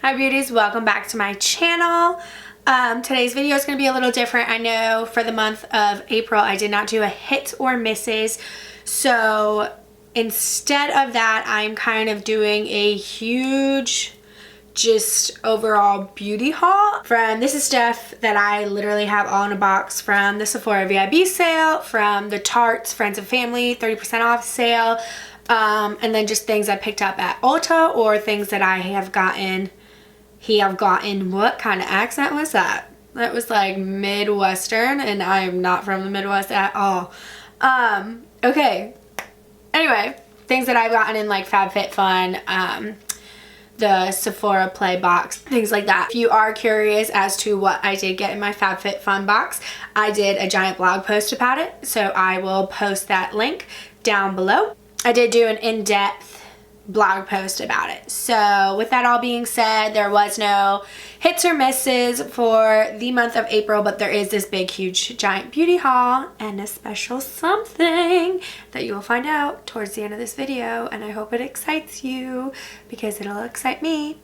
Hi beauties, welcome back to my channel. Today's video is going to be a little different. I know for the month of April I did not do a hits or misses, so instead of that I'm kind of doing a huge just overall beauty haul. This is stuff that I literally have all in a box from the Sephora VIB sale, from the Tarte Friends and Family 30% off sale, and then just things I picked up at Ulta or things that I have gotten. What kind of accent was that? That was like Midwestern, and I am not from the Midwest at all. Okay. Anyway, things that I've gotten in like FabFitFun, the Sephora Play box, things like that. If you are curious as to what I did get in my FabFitFun box, I did a giant blog post about it, so I will post that link down below. I did do an in-depth blog post about it. So with that all being said, there was no hits or misses for the month of April, but there is this big huge giant beauty haul and a special something that you will find out towards the end of this video, and I hope it excites you because it'll excite me.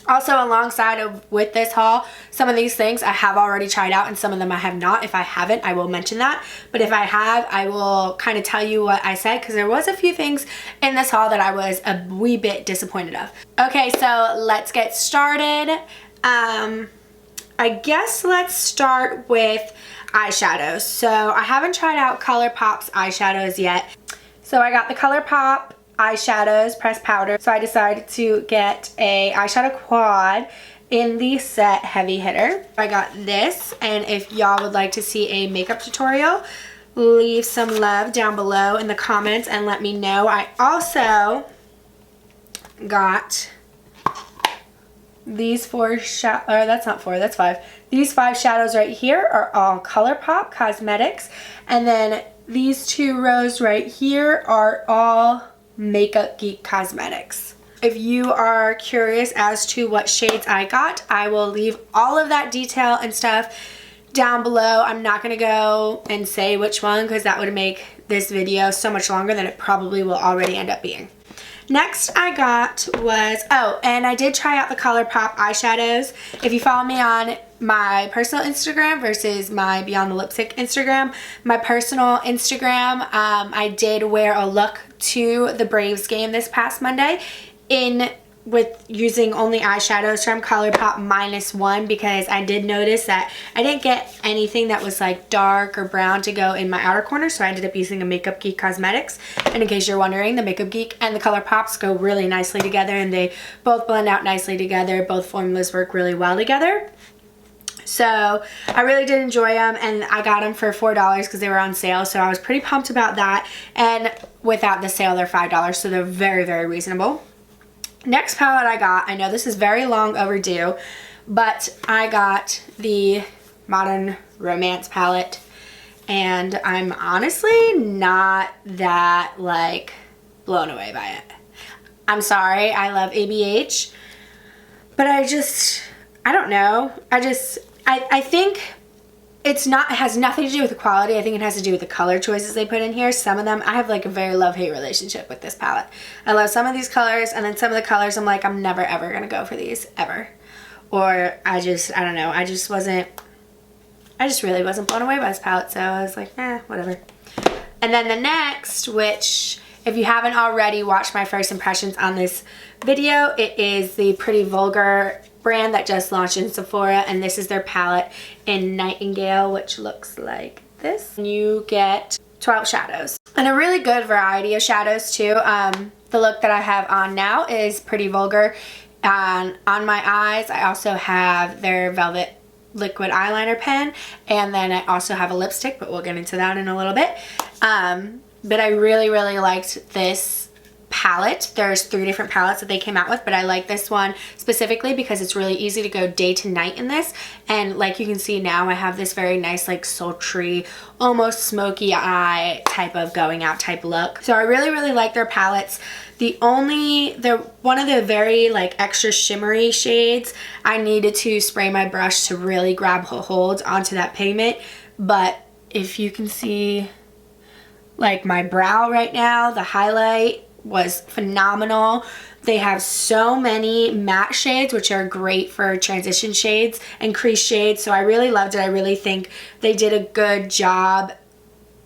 Also, alongside with this haul, some of these things I have already tried out and some of them I have not. If I haven't, I will mention that. But if I have, I will kind of tell you what I said, because there was a few things in this haul that I was a wee bit disappointed of. Okay, so let's get started. I guess let's start with eyeshadows. So I haven't tried out ColourPop's eyeshadows yet. So I got the ColourPop eyeshadows pressed powder, so I decided to get a eyeshadow quad in the set Heavy Hitter. I got this, and if y'all would like to see a makeup tutorial, leave some love down below in the comments and let me know. I also got these that's five. These 5 shadows right here are all ColourPop Cosmetics, and then these 2 rows right here are all Makeup Geek Cosmetics. If you are curious as to what shades I got, I will leave all of that detail and stuff down below. I'm not going to go and say which one, because that would make this video so much longer than it probably will already end up being. Next I got was, and I did try out the ColourPop eyeshadows. If you follow me on my personal Instagram versus my Beyond the Lipstick Instagram, my personal Instagram, I did wear a look to the Braves game this past Monday with using only eyeshadows from ColourPop -1, because I did notice that I didn't get anything that was like dark or brown to go in my outer corner, so I ended up using a Makeup Geek Cosmetics. And in case you're wondering, the Makeup Geek and the ColourPops go really nicely together, and they both blend out nicely together. Both formulas work really well together. So I really did enjoy them, and I got them for $4 because they were on sale, so I was pretty pumped about that. And without the sale, they're $5, so they're very, very reasonable. Next palette I got, I know this is very long overdue, but I got the Modern Romance palette, and I'm honestly not that like blown away by it. I'm sorry, I love ABH, but I don't know. I think it has nothing to do with the quality. I think it has to do with the color choices they put in here. Some of them, I have like a very love-hate relationship with this palette. I love some of these colors, and then some of the colors I'm like, I'm never ever gonna go for these ever. Or I don't know, I just really wasn't blown away by this palette, so I was like, whatever. And then the next, which if you haven't already watched my first impressions on this video, it is the Pretty Vulgar brand that just launched in Sephora, and this is their palette in Nightingale, which looks like this. You get 12 shadows and a really good variety of shadows too. The look that I have on now is Pretty Vulgar, and on my eyes I also have their Velvet liquid eyeliner pen, and then I also have a lipstick, but we'll get into that in a little bit. But I really liked this palette. There's 3 different palettes that they came out with, but I like this one specifically because it's really easy to go day to night in this. And like you can see now, I have this very nice like sultry, almost smoky eye type of going out type look. So I really like their palettes. One of the very like extra shimmery shades, I needed to spray my brush to really grab a hold onto that pigment. But if you can see like my brow right now, the highlight was phenomenal. They have so many matte shades, which are great for transition shades and crease shades. So I really loved it. I really think they did a good job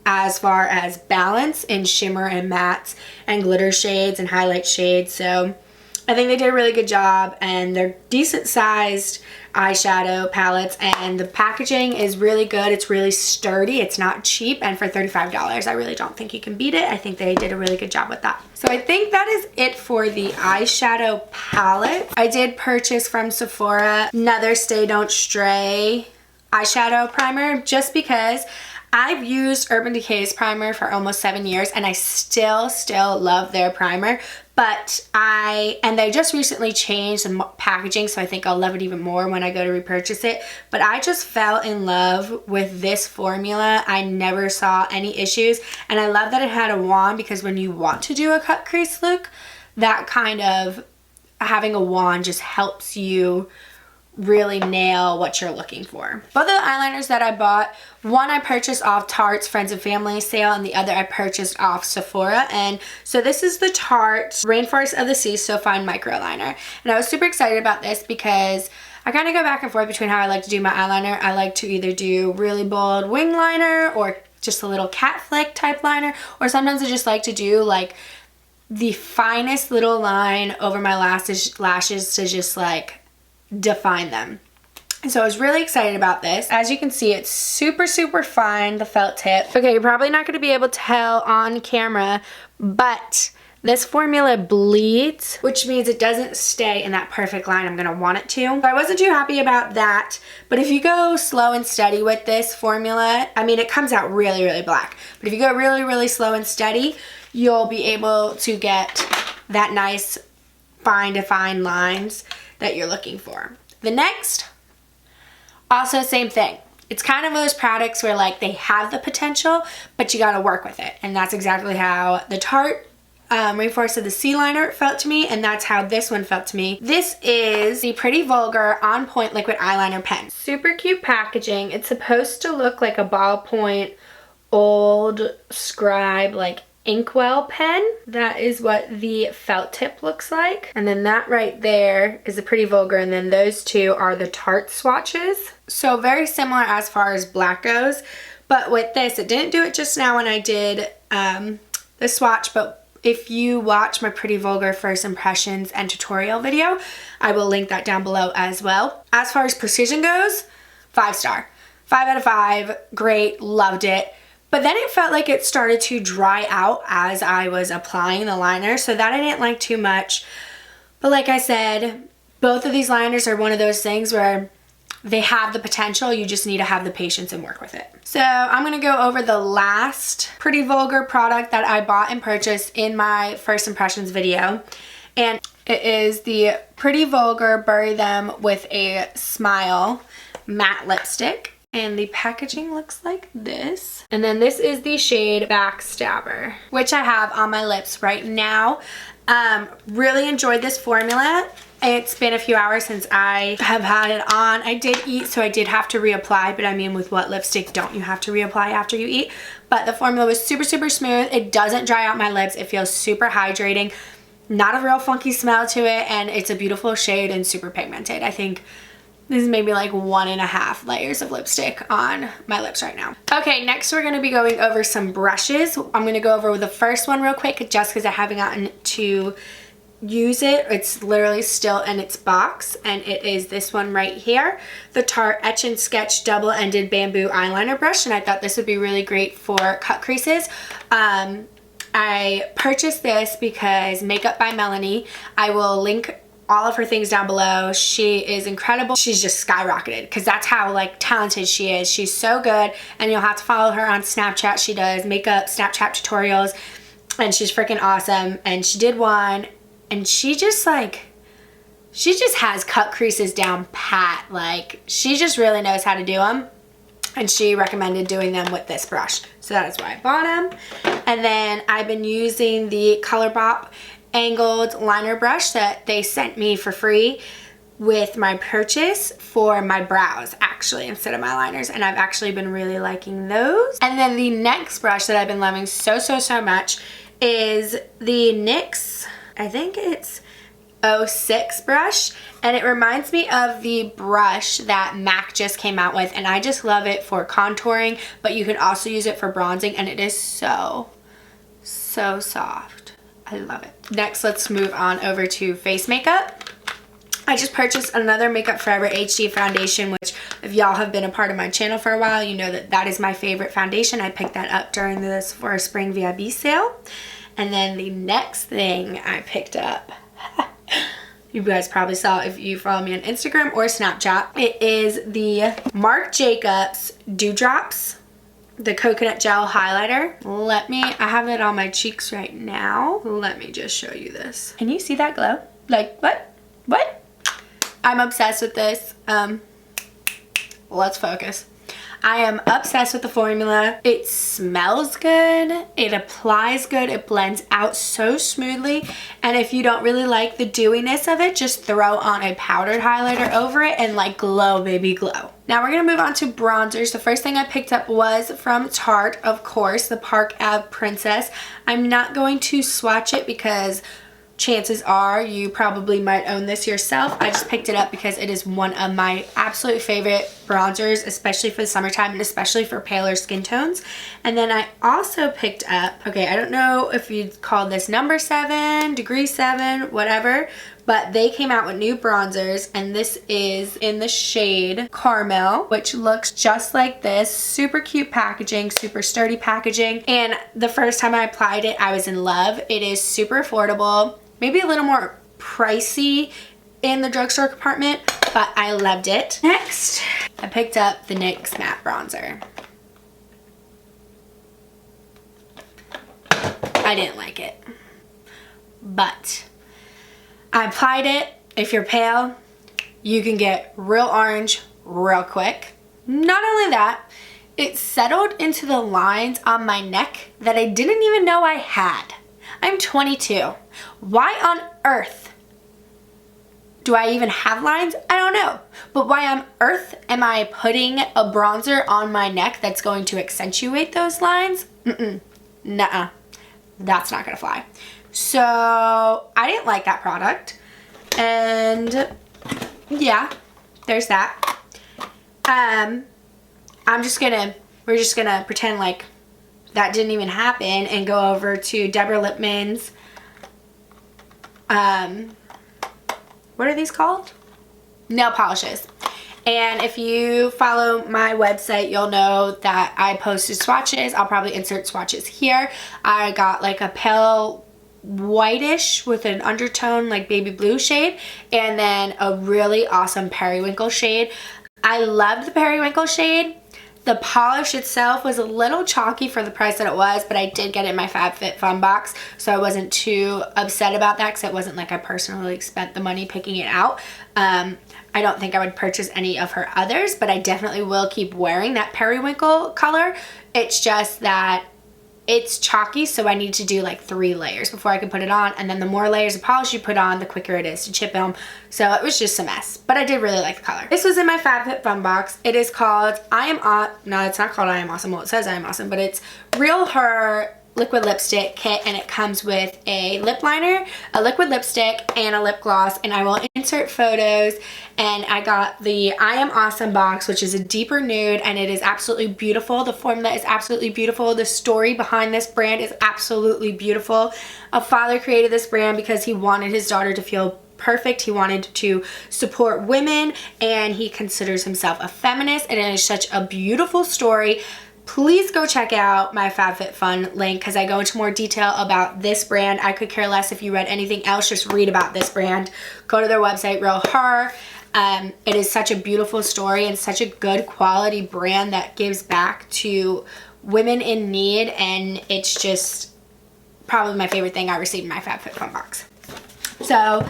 as far as balance in shimmer and mattes and glitter shades and highlight shades. So I think they did a really good job, and they're decent sized eyeshadow palettes, and the packaging is really good. It's really sturdy. It's not cheap, and for $35, I really don't think you can beat it. I think they did a really good job with that. So I think that is it for the eyeshadow palette. I did purchase from Sephora another Stay Don't Stray eyeshadow primer, just because I've used Urban Decay's primer for almost 7 years, and I still love their primer. But they just recently changed the packaging, so I think I'll love it even more when I go to repurchase it. But I just fell in love with this formula. I never saw any issues, and I love that it had a wand, because when you want to do a cut crease look, that kind of having a wand just helps you really nail what you're looking for. Both of the eyeliners that I bought, one I purchased off Tarte's Friends and Family sale, and the other I purchased off Sephora. And so this is the Tarte Rainforest of the Sea So Fine Micro Liner. And I was super excited about this because I kind of go back and forth between how I like to do my eyeliner. I like to either do really bold wing liner or just a little cat flick type liner, or sometimes I just like to do like the finest little line over my lashes to just like define them. And so I was really excited about this. As you can see, it's super fine, the felt tip. Okay, you're probably not going to be able to tell on camera, but this formula bleeds, which means it doesn't stay in that perfect line I'm going to want it to. So I wasn't too happy about that, but if you go slow and steady with this formula, I mean, it comes out really black, but if you go really slow and steady, you'll be able to get that nice fine defined lines that you're looking for. The next, also same thing. It's kind of those products where like they have the potential, but you got to work with it. And that's exactly how the Tarte Rainforest of the Sea liner felt to me, and that's how this one felt to me. This is the Pretty Vulgar On Point Liquid Eyeliner Pen. Super cute packaging. It's supposed to look like a ballpoint old scribe like inkwell pen. That is what the felt tip looks like. And then that right there is the Pretty Vulgar, and then those two are the Tarte swatches. So very similar as far as black goes, but with this, it didn't do it just now when I did the swatch, but if you watch my Pretty Vulgar first impressions and tutorial video, I will link that down below as well. As far as precision goes, 5-star. 5 out of 5, great, loved it. But then it felt like it started to dry out as I was applying the liner, so that I didn't like too much. But like I said, both of these liners are one of those things where they have the potential, you just need to have the patience and work with it. So I'm going to go over the last Pretty Vulgar product that I bought and purchased in my first impressions video. And it is the Pretty Vulgar Bury Them With a Smile matte lipstick. And the packaging looks like this. And then this is the shade Backstabber, which I have on my lips right now. Really enjoyed this formula. It's been a few hours since I have had it on. I did eat, so I did have to reapply, but I mean, with what lipstick don't you have to reapply after you eat? But the formula was super smooth. It doesn't dry out my lips. It feels super hydrating. Not a real funky smell to it, and it's a beautiful shade and super pigmented. I think this is maybe like 1.5 layers of lipstick on my lips right now. Okay, next we're going to be going over some brushes. I'm going to go over the first one real quick just because I haven't gotten to use it. It's literally still in its box, and it is this one right here, the Tarte Etch and Sketch Double-Ended Bamboo Eyeliner Brush, and I thought this would be really great for cut creases. I purchased this because Makeup by Melanie, I will link all of her things down below. She is incredible. She's just skyrocketed because that's how like talented she is. She's so good, and you'll have to follow her on Snapchat. She does makeup Snapchat tutorials, and she's freaking awesome. And she did one, and she just has cut creases down pat. Like, she just really knows how to do them, and she recommended doing them with this brush, so that is why I bought them. And then I've been using the ColourPop angled liner brush that they sent me for free with my purchase for my brows, actually, instead of my liners, and I've actually been really liking those. And then the next brush that I've been loving so much is the NYX, I think it's 06 brush, and it reminds me of the brush that MAC just came out with, and I just love it for contouring, but you can also use it for bronzing, and it is so soft. I love it. Next, let's move on over to face makeup. I just purchased another Makeup Forever HD foundation, which if y'all have been a part of my channel for a while, you know that that is my favorite foundation. I picked that up during the Sephora Spring VIB sale. And then the next thing I picked up, you guys probably saw if you follow me on Instagram or Snapchat, it is the Marc Jacobs Dewdrops, the coconut gel highlighter. I have it on my cheeks right now. Let me just show you this. Can you see that glow? Like, what? I'm obsessed with this. Let's focus. I am obsessed with the formula. It smells good, it applies good, it blends out so smoothly, and if you don't really like the dewiness of it, just throw on a powdered highlighter over it and like glow, baby, glow. Now we're gonna move on to bronzers. The first thing I picked up was from Tarte, of course, the Park Ave Princess. I'm not going to swatch it because chances are you probably might own this yourself. I just picked it up because it is one of my absolute favorite bronzers, especially for the summertime and especially for paler skin tones. And then I also picked up, okay, I don't know if you'd call this number 7, degree 7, whatever, but they came out with new bronzers, and this is in the shade Caramel, which looks just like this. Super cute packaging, super sturdy packaging, and the first time I applied it, I was in love. It is super affordable, maybe a little more pricey in the drugstore compartment, but I loved it. Next, I picked up the NYX Matte Bronzer. I didn't like it, but I applied it. If you're pale, you can get real orange real quick. Not only that, it settled into the lines on my neck that I didn't even know I had. I'm 22. Why on earth do I even have lines? I don't know. But why on earth am I putting a bronzer on my neck that's going to accentuate those lines? Nuh-uh. That's not gonna fly. So I didn't like that product, and yeah, there's that. We're just gonna pretend like that didn't even happen and go over to Deborah Lippmann's, what are these called? Nail polishes. And if you follow my website, you'll know that I posted swatches. I'll probably insert swatches here. I got like a pale whitish with an undertone like baby blue shade, and then a really awesome periwinkle shade. I loved the periwinkle shade. The polish itself was a little chalky for the price that it was, but I did get it in my FabFitFun box, so I wasn't too upset about that because it wasn't like I personally spent the money picking it out. I don't think I would purchase any of her others, but I definitely will keep wearing that periwinkle color. It's just that it's chalky, so I need to do like 3 layers before I can put it on, and then the more layers of polish you put on, the quicker it is to chip them. So it was just a mess, but I did really like the color. This was in my FabFitFun box. It is called no, it's not called I Am Awesome. Well, it says I Am Awesome, but it's Real Her liquid lipstick kit, and it comes with a lip liner, a liquid lipstick, and a lip gloss, and I will insert photos. And I got the I Am Awesome box, which is a deeper nude, and it is absolutely beautiful. The formula is absolutely beautiful. The story behind this brand is absolutely beautiful. A father created this brand because he wanted his daughter to feel perfect. He wanted to support women, and he considers himself a feminist, and it is such a beautiful story. Please go check out my FabFitFun link because I go into more detail about this brand. I could care less if you read anything else, just read about this brand. Go to their website, Real Her. It is such a beautiful story and such a good quality brand that gives back to women in need, and it's just probably my favorite thing I received in my FabFitFun box. So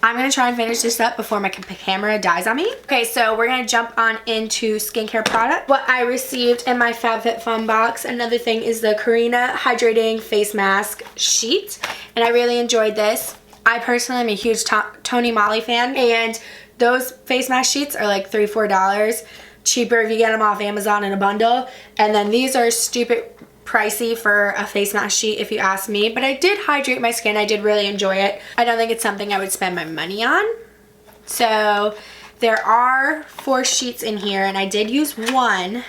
I'm going to try and finish this up before my camera dies on me. Okay, so we're going to jump on into skincare product. What I received in my FabFitFun box, another thing, is the KARUNA Hydrating Face Mask Sheet, and I really enjoyed this. I personally am a huge Tony Moly fan, and those face mask sheets are like $3-4 cheaper if you get them off Amazon in a bundle. And then these are stupid pricey for a face mask sheet if you ask me, but I did hydrate my skin. I did really enjoy it. I don't think it's something I would spend my money on. So there are 4 sheets in here, and I did use one,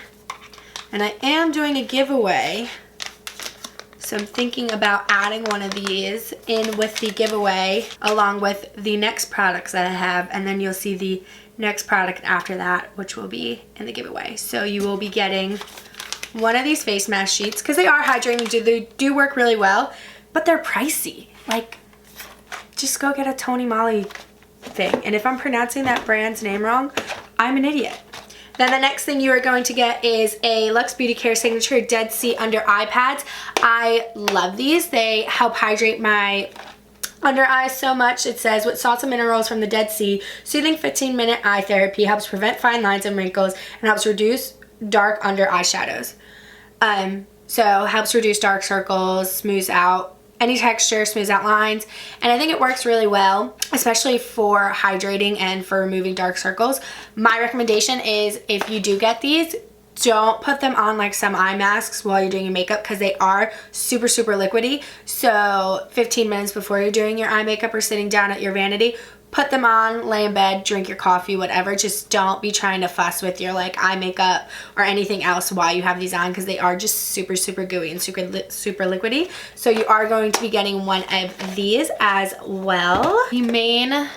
and I am doing a giveaway. So I'm thinking about adding one of these in with the giveaway along with the next products that I have, and then you'll see the next product after that, which will be in the giveaway. So you will be getting one of these face mask sheets because they are hydrating. They do work really well, but they're pricey. Like, just go get a Tony Moly thing. And if I'm pronouncing that brand's name wrong, I'm an idiot. Then the next thing you are going to get is a Luxe Beauty Care Signature Dead Sea Under Eye Pads. I love these. They help hydrate my under eyes so much. It says, with salts and minerals from the Dead Sea, soothing 15-minute eye therapy, helps prevent fine lines and wrinkles, and helps reduce dark under eye shadows. So helps reduce dark circles, smooths out any texture, smooths out lines, and I think it works really well, especially for hydrating and for removing dark circles. My recommendation is, if you do get these, don't put them on like some eye masks while you're doing your makeup because they are super, super liquidy. So 15 minutes before you're doing your eye makeup or sitting down at your vanity, put them on, lay in bed, drink your coffee, whatever. Just don't be trying to fuss with your like eye makeup or anything else while you have these on because they are just super, super gooey and super liquidy. So you are going to be getting one of these as well. The main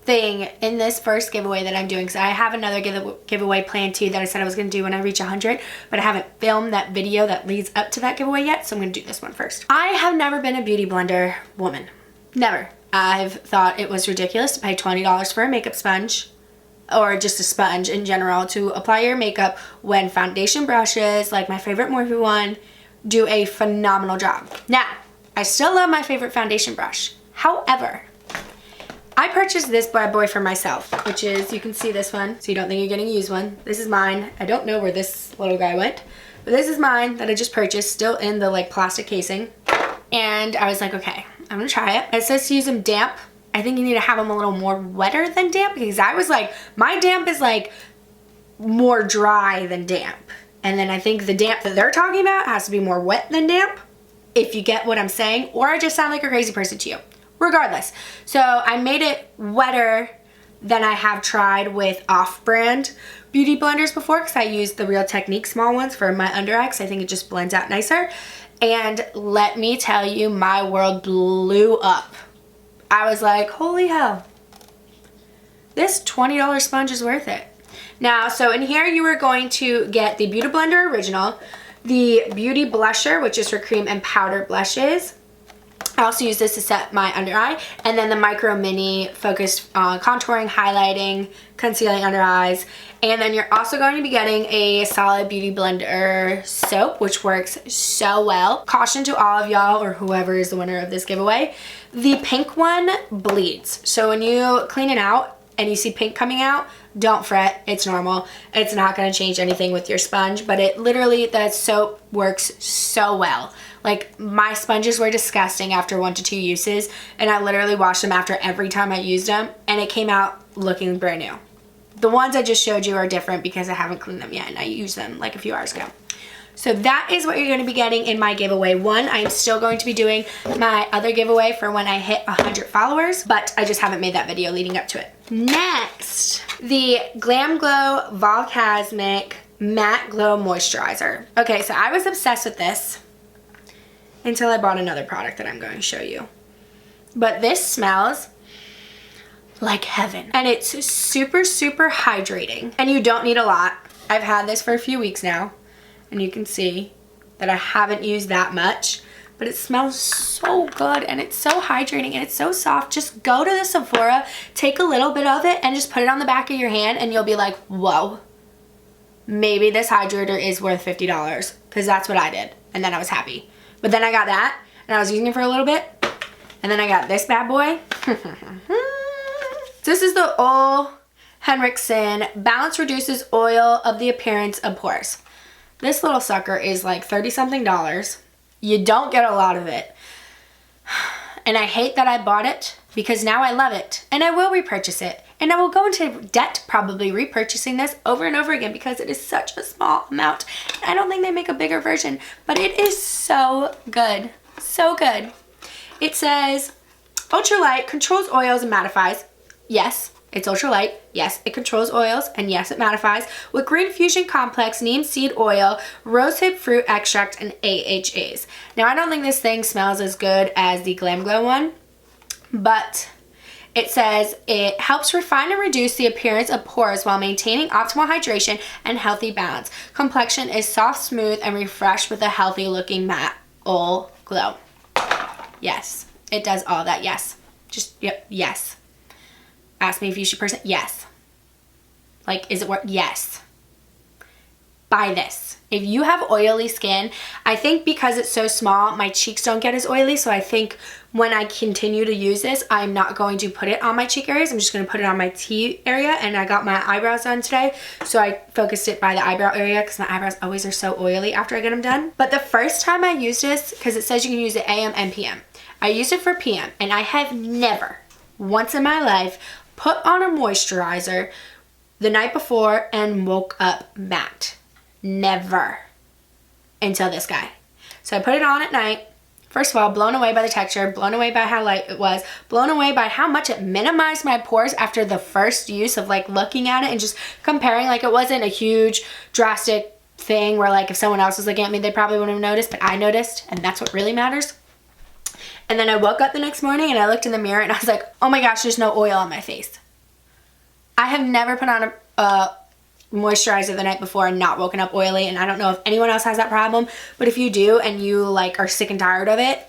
thing in this first giveaway that I'm doing, because I have another giveaway planned too that I said I was going to do when I reach 100, but I haven't filmed that video that leads up to that giveaway yet, so I'm going to do this one first. I have never been a beauty blender woman. Never. I've thought it was ridiculous to pay $20 for a makeup sponge, or just a sponge in general, to apply your makeup when foundation brushes, like my favorite Morphe one, do a phenomenal job. Now, I still love my favorite foundation brush. However, I purchased this bad boy for myself, which is, you can see this one, so you don't think you're getting a used one. This is mine. I don't know where this little guy went, but this is mine that I just purchased, still in the like plastic casing. And I was like, okay, I'm gonna try it. It says to use them damp. I think you need to have them a little more wetter than damp, because I was like, my damp is like more dry than damp. And then I think the damp that they're talking about has to be more wet than damp, if you get what I'm saying, or I just sound like a crazy person to you. Regardless. So I made it wetter than I have tried with off-brand beauty blenders before, because I used the Real Technique small ones for my under eye because I think it just blends out nicer. And let me tell you, my world blew up. I was like, holy hell, this $20 sponge is worth it. Now, so in here you are going to get the Beauty Blender Original, the Beauty Blusher, which is for cream and powder blushes. I also use this to set my under eye, and then the Micro Mini focused on contouring, highlighting, concealing under eyes. And then you're also going to be getting a Solid Beauty Blender soap, which works so well. Caution to all of y'all, or whoever is the winner of this giveaway, the pink one bleeds. So when you clean it out and you see pink coming out, don't fret, it's normal. It's not going to change anything with your sponge, but it literally, that soap works so well. Like, my sponges were disgusting after 1 to 2 uses, and I literally washed them after every time I used them, and it came out looking brand new. The ones I just showed you are different because I haven't cleaned them yet, and I used them like a few hours ago. So that is what you're going to be getting in my giveaway. One, I am still going to be doing my other giveaway for when I hit 100 followers, but I just haven't made that video leading up to it. Next, the Glam Glow Volcasmic Matte Glow Moisturizer. Okay, so I was obsessed with this until I bought another product that I'm going to show you. But this smells like heaven. And it's super, super hydrating. And you don't need a lot. I've had this for a few weeks now, and you can see that I haven't used that much, but it smells so good, and it's so hydrating, and it's so soft. Just go to the Sephora, take a little bit of it, and just put it on the back of your hand, and you'll be like, whoa, maybe this hydrator is worth $50, because that's what I did, and then I was happy. But then I got that, and I was using it for a little bit, and then I got this bad boy. This is the Ole Henriksen Balance Reduces Oil of the Appearance of Pores. This little sucker is like $30-something. You don't get a lot of it. And I hate that I bought it, because now I love it, and I will repurchase it. And I will go into debt probably repurchasing this over and over again because it is such a small amount. I don't think they make a bigger version, but it is so good. So good. It says, ultralight, controls oils and mattifies. Yes, it's ultralight. Yes, it controls oils. And yes, it mattifies. With green fusion complex, neem seed oil, rosehip fruit extract, and AHAs. Now, I don't think this thing smells as good as the Glam Glow one, but it says it helps refine and reduce the appearance of pores while maintaining optimal hydration and healthy balance. Complexion is soft, smooth, and refreshed with a healthy looking matte oil glow. Yes, it does all that. Yes. Just, yep, yes. Ask me if you should person. Yes. Like, is it worth? Yes. Buy this. If you have oily skin, I think because it's so small, my cheeks don't get as oily. So I think when I continue to use this, I'm not going to put it on my cheek areas. I'm just going to put it on my T area. And I got my eyebrows done today. So I focused it by the eyebrow area because my eyebrows always are so oily after I get them done. But the first time I used this, because it says you can use it AM and PM. I used it for PM. And I have never, once in my life, put on a moisturizer the night before and woke up matte. Never. Until this guy. So I put it on at night. First of all, blown away by the texture, blown away by how light it was, blown away by how much it minimized my pores after the first use of like looking at it and just comparing. Like, it wasn't a huge drastic thing where like if someone else was looking at me, they probably wouldn't have noticed, but I noticed, and that's what really matters. And then I woke up the next morning and I looked in the mirror and I was like, oh my gosh, there's no oil on my face. I have never put on a moisturizer the night before and not woken up oily, and I don't know if anyone else has that problem, but if you do and you like are sick and tired of it,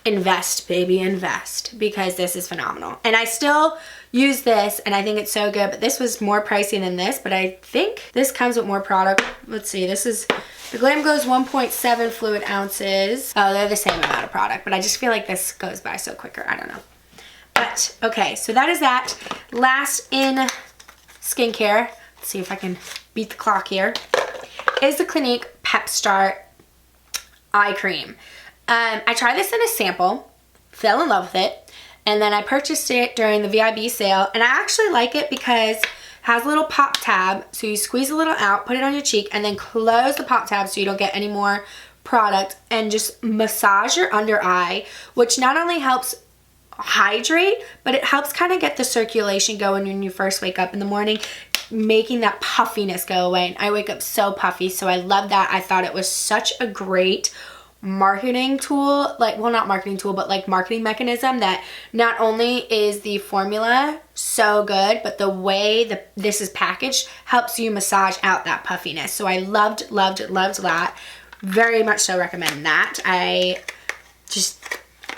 invest, baby, invest, because this is phenomenal. And I still use this and I think it's so good, but this was more pricey than this, but I think this comes with more product. Let's see, this is the Glam Glow's 1.7 fluid ounces. Oh, they're the same amount of product, but I just feel like this goes by so quicker. I don't know. But okay, so that is that. Last in skincare, let's see if I can beat the clock here, is the Clinique Pep Start Eye Cream. I tried this in a sample, fell in love with it, and then I purchased it during the VIB sale, and I actually like it because it has a little pop tab, so you squeeze a little out, put it on your cheek, and then close the pop tab so you don't get any more product, and just massage your under eye, which not only helps hydrate, but it helps kind of get the circulation going when you first wake up in the morning, making that puffiness go away. And I wake up so puffy, so I love that. I thought it was such a great marketing tool, like, well, not marketing tool, but like marketing mechanism, that not only is the formula so good, but the way that this is packaged helps you massage out that puffiness. So I loved that. Very much so recommend that. I just,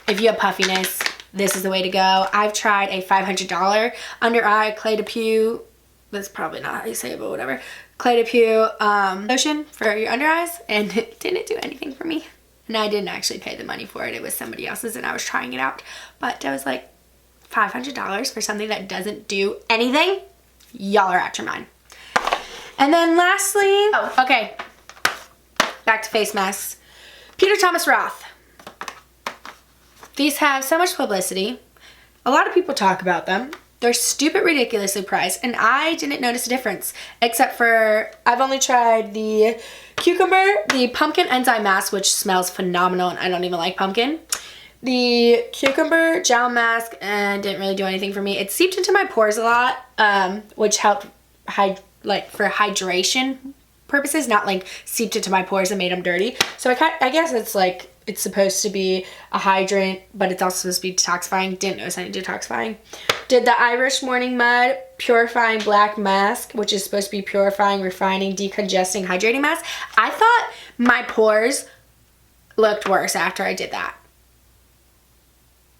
if you have puffiness, this is the way to go. I've tried a $500 under eye Clé de Peau, that's probably not how you say it, but whatever, Clé de Peau lotion for your under eyes, and it didn't do anything for me. And I didn't actually pay the money for it. It was somebody else's and I was trying it out. But I was like, $500 for something that doesn't do anything? Y'all are out your mind. And then lastly, oh, okay, back to face masks. Peter Thomas Roth. These have so much publicity. A lot of people talk about them. They're stupid, ridiculously priced, and I didn't notice a difference, except for I've only tried the the pumpkin enzyme mask, which smells phenomenal, and I don't even like pumpkin. The cucumber gel mask, and didn't really do anything for me. It seeped into my pores a lot, which helped for hydration purposes, not like seeped into my pores and made them dirty. So I guess it's like, it's supposed to be a hydrant, but it's also supposed to be detoxifying. Didn't notice any detoxifying. Did the Irish Morning Mud Purifying Black Mask, which is supposed to be purifying, refining, decongesting, hydrating mask. I thought my pores looked worse after I did that.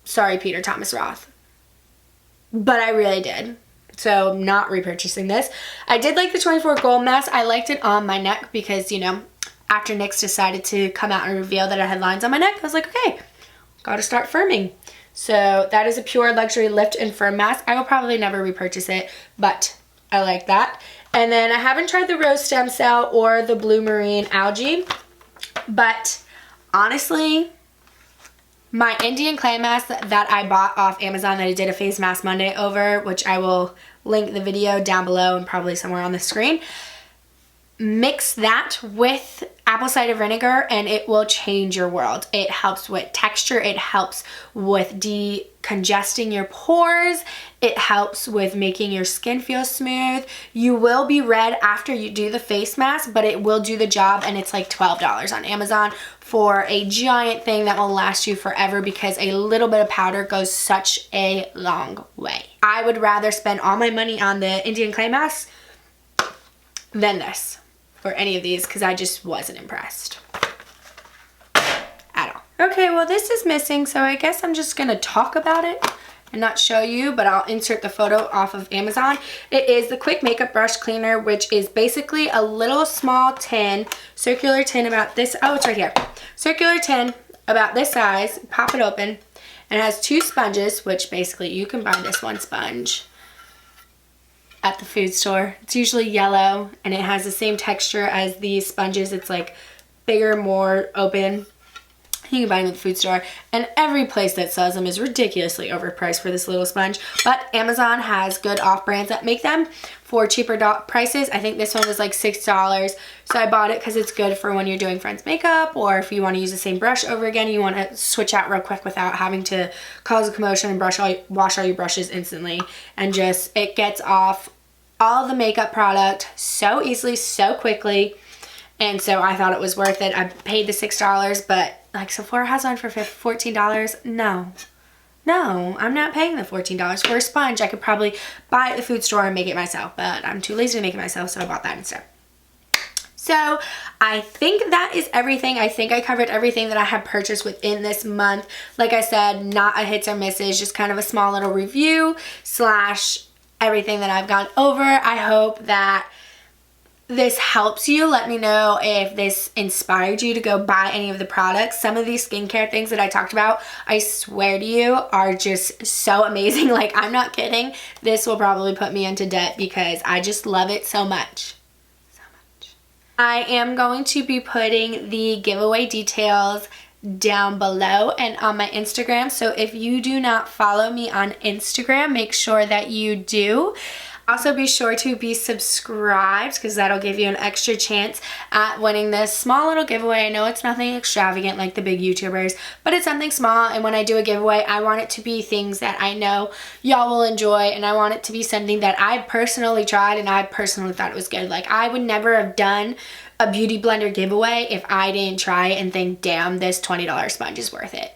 Sorry, Peter Thomas Roth. But I really did. So not repurchasing this. I did like the 24 Gold Mask. I liked it on my neck because, you know, after NYX decided to come out and reveal that I had lines on my neck, I was like, okay, gotta start firming. So that is a Pure Luxury Lift and Firm Mask. I will probably never repurchase it, but I like that. And then I haven't tried the Rose Stem Cell or the Blue Marine Algae, but honestly, My Indian clay mask that I bought off Amazon that I did a face mask Monday over, which I will link the video down below and probably somewhere on the screen. Mix that with apple cider vinegar and it will change your world. It helps with texture. It helps with decongesting your pores. It helps with making your skin feel smooth. You will be red after you do the face mask, but it will do the job, and it's like $12 on Amazon for a giant thing that will last you forever because a little bit of powder goes such a long way. I would rather spend all my money on the Indian clay mask than this. Or any of these, because I just wasn't impressed at all. Okay, well this is missing, so I guess I'm just gonna talk about it and not show you, but I'll insert the photo off of Amazon. It is the Quick Makeup Brush Cleaner, which is basically a little small tin, circular tin about this, oh it's right here, circular tin about this size, pop it open, and it has 2 sponges, which basically you can buy this one sponge at the food store. It's usually yellow and it has the same texture as these sponges. It's like bigger, more open. You can buy them at the food store, and every place that sells them is ridiculously overpriced for this little sponge, but Amazon has good off brands that make them for cheaper prices. I think this one was like $6, so I bought it because it's good for when you're doing friends makeup, or if you want to use the same brush over again, you want to switch out real quick without having to cause a commotion and wash all your brushes instantly, and just it gets off all the makeup product so easily, so quickly. And so I thought it was worth it. I paid the $6, but like Sephora has one for $14. No, I'm not paying the $14 for a sponge. I could probably buy it at the food store and make it myself, but I'm too lazy to make it myself, so I bought that instead. So I think that is everything. I think I covered everything that I have purchased within this month. Like I said, not a hits or misses, just kind of a small little review slash everything that I've gone over. I hope that this helps you. Let me know if this inspired you to go buy any of the products. Some of these skincare things that I talked about, I swear to you, are just so amazing. Like, I'm not kidding. This will probably put me into debt because I just love it so much. I am going to be putting the giveaway details down below and on my Instagram, so if you do not follow me on Instagram, make sure that you do. Also be sure to be subscribed because that'll give you an extra chance at winning this small little giveaway. I know it's nothing extravagant like the big YouTubers, but it's something small, and when I do a giveaway, I want it to be things that I know y'all will enjoy, and I want it to be something that I personally tried and I personally thought it was good. Like, I would never have done a beauty blender giveaway if I didn't try it and think, damn, this $20 sponge is worth it.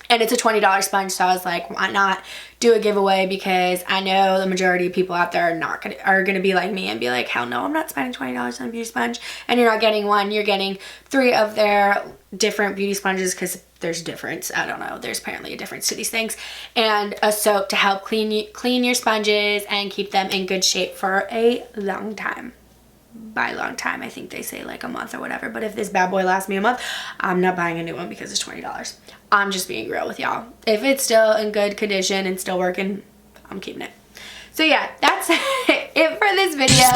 And it's a $20 sponge, so I was like, why not do a giveaway? Because I know the majority of people out there are gonna be like me and be like, hell no, I'm not spending $20 on a beauty sponge. And you're not getting one, you're getting 3 of their different beauty sponges, because there's a difference. I don't know, there's apparently a difference to these things. And a soap to help clean your sponges and keep them in good shape for a long time. By long time, I think they say like a month or whatever, but if this bad boy lasts me a month, I'm not buying a new one because it's $20. I'm just being real with y'all. If it's still in good condition and still working, I'm keeping it. So yeah, that's it for this video.